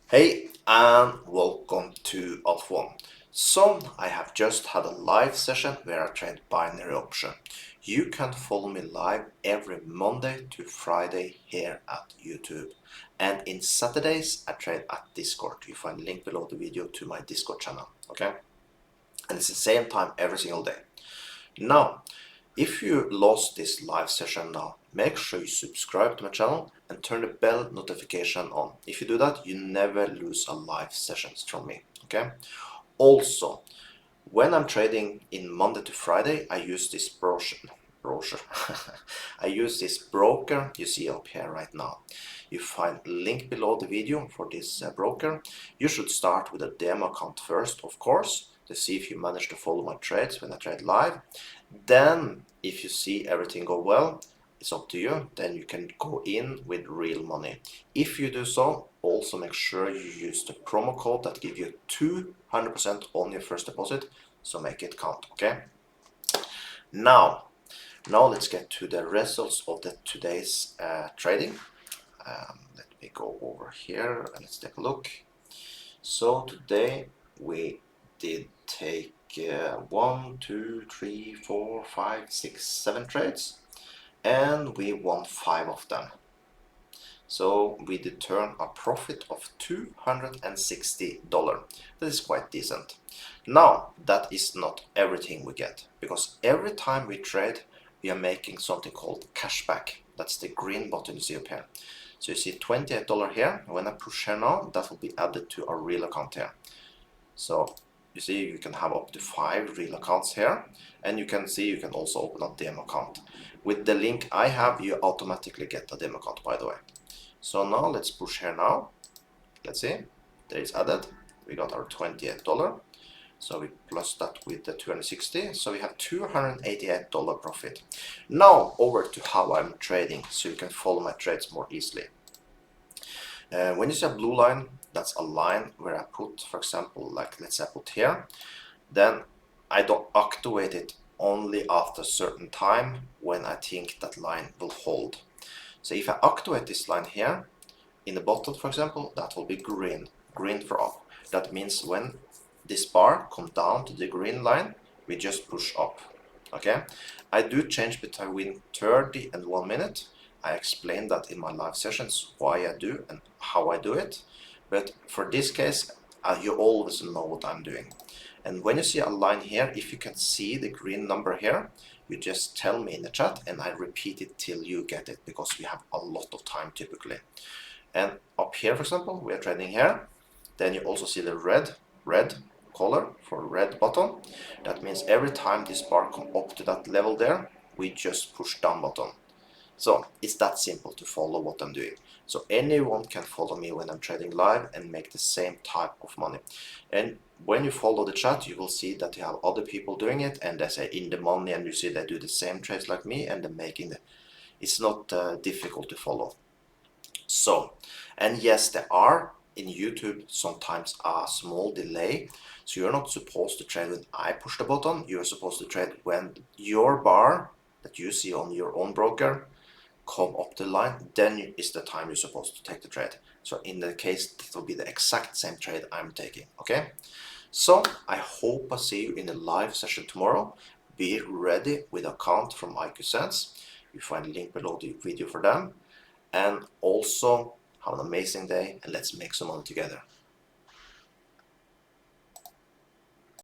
Hey and welcome to Alpha One. So I have just had a live session where I trade binary option. You can follow me live every Monday to Friday here at YouTube. And in Saturdays I trade at Discord. You find the link below the video to my Discord channel. Okay? And it's the same time every single day. Now, if you lost this live session now, make sure you subscribe to my channel and turn the bell notification on. If you do that, you never lose a live sessions from me, okay? Also, when I'm trading in Monday to Friday, I use this brochure. I use this broker you see up here right now. You find link below the video for this broker. You should start with a demo account first, of course, to see if you manage to follow my trades when I trade live. Then, if you see everything go well, it's up to you. Then you can go in with real money. If you do so, also make sure you use the promo code that gives you 200% on your first deposit. So make it count, okay? Now let's get to the results of today's trading. Let me go over here and let's take a look. So today we did take 1, 2, 3, 4, 5, 6, 7 trades, and we won 5 of them. So we did turn a profit of $260. That is quite decent. Now, that is not everything we get, because every time we trade, we are making something called cashback. That's the green button you see up here. So you see $28 here. When I push here now, that will be added to our real account here. So you see you can have up to 5 real accounts here, and you can see you can also open a demo account. With the link I have, you automatically get a demo account, by the way. So now let's push here now. Let's see, there is added. We got our $28. So we plus that with the 260, so we have $288 profit. Now over to how I'm trading, so you can follow my trades more easily. When you see a blue line, that's a line where I put, for example, like let's say I put here, then I don't activate it only after a certain time when I think that line will hold. So if I activate this line here, in the bottom, for example, that will be green for up. That means when this bar comes down to the green line, we just push up, okay? I do change between 30 and 1 minute. I explained that in my live sessions, why I do and how I do it. But for this case, you always know what I'm doing. And when you see a line here, if you can see the green number here, you just tell me in the chat and I repeat it till you get it, because we have a lot of time typically. And up here, for example, we are trading here. Then you also see the red color for red button. That means every time this bar comes up to that level there, we just push down button. So it's that simple to follow what I'm doing. So anyone can follow me when I'm trading live and make the same type of money. And when you follow the chat, you will see that you have other people doing it, and they say in the money, and you see they do the same trades like me, and they're making the. It's not difficult to follow. So, and yes, there are in YouTube sometimes a small delay. So you're not supposed to trade when I push the button. You're supposed to trade when your bar that you see on your own broker come up the line. Then is the time you're supposed to take the trade. So in the case, it will be the exact same trade I'm taking, okay? So I hope I see you in the live session tomorrow. Be ready with an account from IQ Sense. You find a link below the video for them. And also have an amazing day, and let's make some money together.